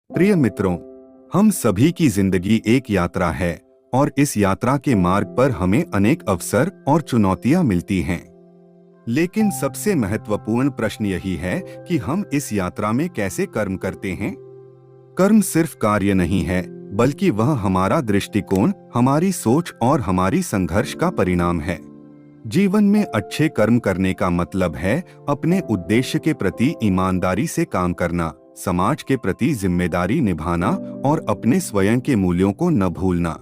प्रिय मित्रों, हम सभी की जिंदगी एक यात्रा है और इस यात्रा के मार्ग पर हमें अनेक अवसर और चुनौतियां मिलती हैं। लेकिन सबसे महत्वपूर्ण प्रश्न यही है कि हम इस यात्रा में कैसे कर्म करते हैं। कर्म सिर्फ कार्य नहीं है, बल्कि वह हमारा दृष्टिकोण, हमारी सोच और हमारी संघर्ष का परिणाम है। जीवन में अच्छे कर्म करने का मतलब है अपने उद्देश्य के प्रति ईमानदारी से काम करना, समाज के प्रति जिम्मेदारी निभाना और अपने स्वयं के मूल्यों को न भूलना।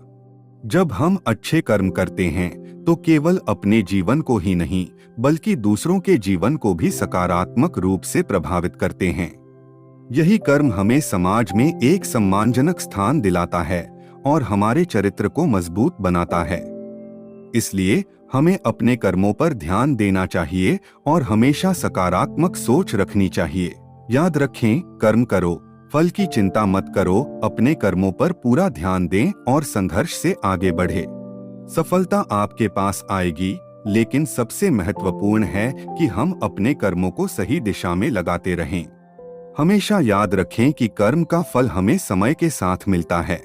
जब हम अच्छे कर्म करते हैं तो केवल अपने जीवन को ही नहीं, बल्कि दूसरों के जीवन को भी सकारात्मक रूप से प्रभावित करते हैं। यही कर्म हमें समाज में एक सम्मानजनक स्थान दिलाता है और हमारे चरित्र को मजबूत बनाता है। इसलिए हमें अपने कर्मों पर ध्यान देना चाहिए और हमेशा सकारात्मक सोच रखनी चाहिए। याद रखें, कर्म करो, फल की चिंता मत करो। अपने कर्मों पर पूरा ध्यान दें और संघर्ष से आगे बढ़े। सफलता आपके पास आएगी, लेकिन सबसे महत्वपूर्ण है कि हम अपने कर्मों को सही दिशा में लगाते रहें। हमेशा याद रखें कि कर्म का फल हमें समय के साथ मिलता है।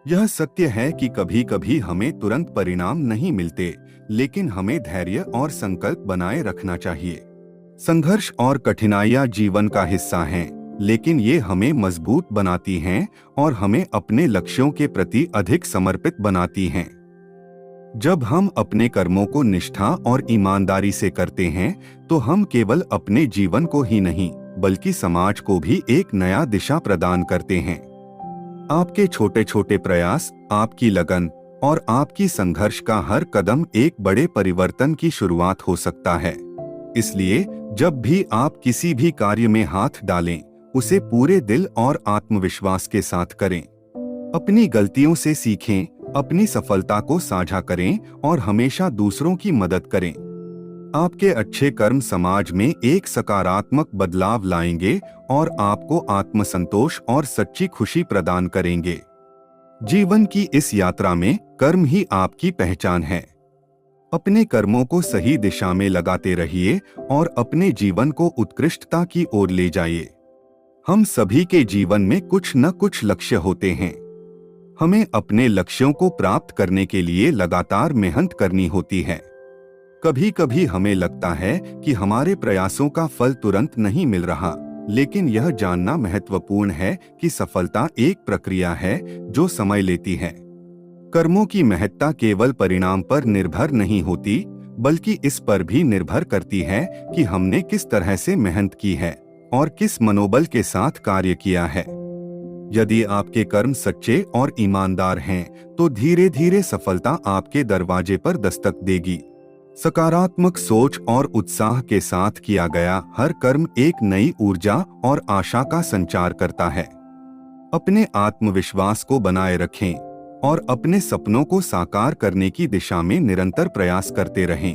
यह सत्य है कि कभी कभी हमें तुरंत परिणाम नहीं मिलते, लेकिन हमें धैर्य और संकल्प बनाए रखना चाहिए। संघर्ष और कठिनाइयां जीवन का हिस्सा हैं, लेकिन ये हमें मजबूत बनाती हैं और हमें अपने लक्ष्यों के प्रति अधिक समर्पित बनाती हैं। जब हम अपने कर्मों को निष्ठा और ईमानदारी से करते हैं, तो हम केवल अपने जीवन को ही नहीं, बल्कि समाज को भी एक नया दिशा प्रदान करते हैं। आपके छोटे छोटे प्रयास, आपकी लगन और आपकी संघर्ष का हर कदम एक बड़े परिवर्तन की शुरुआत हो सकता है। इसलिए जब भी आप किसी भी कार्य में हाथ डालें, उसे पूरे दिल और आत्मविश्वास के साथ करें। अपनी गलतियों से सीखें, अपनी सफलता को साझा करें और हमेशा दूसरों की मदद करें। आपके अच्छे कर्म समाज में एक सकारात्मक बदलाव लाएंगे और आपको आत्मसंतोष और सच्ची खुशी प्रदान करेंगे। जीवन की इस यात्रा में कर्म ही आपकी पहचान है। अपने कर्मों को सही दिशा में लगाते रहिए और अपने जीवन को उत्कृष्टता की ओर ले जाइए। हम सभी के जीवन में कुछ न कुछ लक्ष्य होते हैं। हमें अपने लक्ष्यों को प्राप्त करने के लिए लगातार मेहनत करनी होती है। कभी कभी हमें लगता है कि हमारे प्रयासों का फल तुरंत नहीं मिल रहा, लेकिन यह जानना महत्वपूर्ण है कि सफलता एक प्रक्रिया है जो समय लेती है। कर्मों की महत्ता केवल परिणाम पर निर्भर नहीं होती, बल्कि इस पर भी निर्भर करती है कि हमने किस तरह से मेहनत की है और किस मनोबल के साथ कार्य किया है। यदि आपके कर्म सच्चे और ईमानदार हैं, तो धीरे धीरे सफलता आपके दरवाजे पर दस्तक देगी। सकारात्मक सोच और उत्साह के साथ किया गया हर कर्म एक नई ऊर्जा और आशा का संचार करता है। अपने आत्मविश्वास को बनाए रखें और अपने सपनों को साकार करने की दिशा में निरंतर प्रयास करते रहें।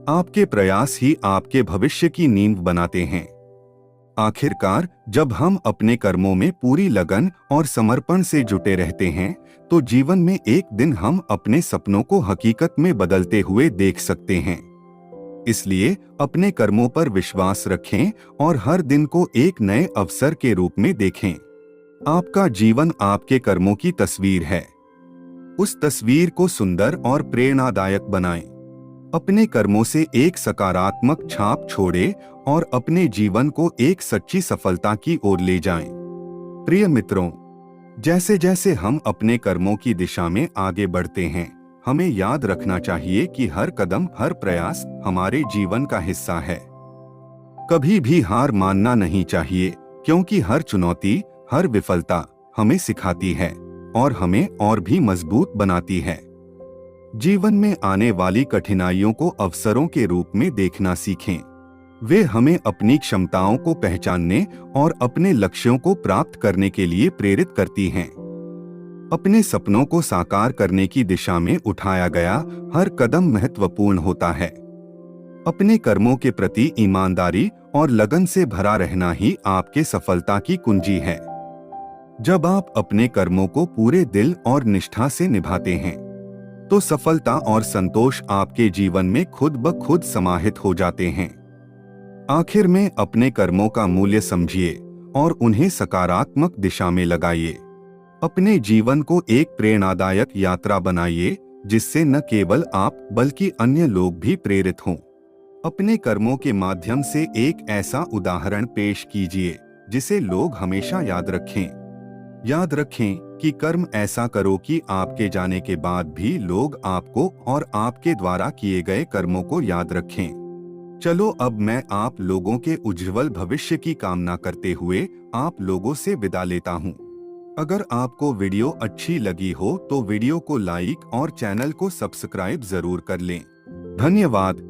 आपके प्रयास ही आपके भविष्य की नींव बनाते हैं। आखिरकार, जब हम अपने कर्मों में पूरी लगन और समर्पण से जुटे रहते हैं, तो जीवन में एक दिन हम अपने सपनों को हकीकत में बदलते हुए देख सकते हैं। इसलिए अपने कर्मों पर विश्वास रखें और हर दिन को एक नए अवसर के रूप में देखें। आपका जीवन आपके कर्मों की तस्वीर है। उस तस्वीर को सुंदर और प्रेरणादायक बनाएं। अपने कर्मों से एक सकारात्मक छाप छोड़ें और अपने जीवन को एक सच्ची सफलता की ओर ले जाएं। प्रिय मित्रों, जैसे जैसे हम अपने कर्मों की दिशा में आगे बढ़ते हैं, हमें याद रखना चाहिए कि हर कदम, हर प्रयास हमारे जीवन का हिस्सा है। कभी भी हार मानना नहीं चाहिए, क्योंकि हर चुनौती, हर विफलता हमें सिखाती है और हमें और भी मजबूत बनाती है। जीवन में आने वाली कठिनाइयों को अवसरों के रूप में देखना सीखें। वे हमें अपनी क्षमताओं को पहचानने और अपने लक्ष्यों को प्राप्त करने के लिए प्रेरित करती हैं। अपने सपनों को साकार करने की दिशा में उठाया गया हर कदम महत्वपूर्ण होता है। अपने कर्मों के प्रति ईमानदारी और लगन से भरा रहना ही आपके सफलता की कुंजी है। जब आप अपने कर्मों को पूरे दिल और निष्ठा से निभाते हैं, तो सफलता और संतोष आपके जीवन में खुद ब खुद समाहित हो जाते हैं। आखिर में अपने कर्मों का मूल्य समझिए और उन्हें सकारात्मक दिशा में लगाइए। अपने जीवन को एक प्रेरणादायक यात्रा बनाइए, जिससे न केवल आप बल्कि अन्य लोग भी प्रेरित हों। अपने कर्मों के माध्यम से एक ऐसा उदाहरण पेश कीजिए जिसे लोग हमेशा याद रखें। याद रखें कि कर्म ऐसा करो कि आपके जाने के बाद भी लोग आपको और आपके द्वारा किए गए कर्मों को याद रखें। चलो अब मैं आप लोगों के उज्जवल भविष्य की कामना करते हुए आप लोगों से विदा लेता हूं। अगर आपको वीडियो अच्छी लगी हो तो वीडियो को लाइक और चैनल को सब्सक्राइब जरूर कर लें। धन्यवाद।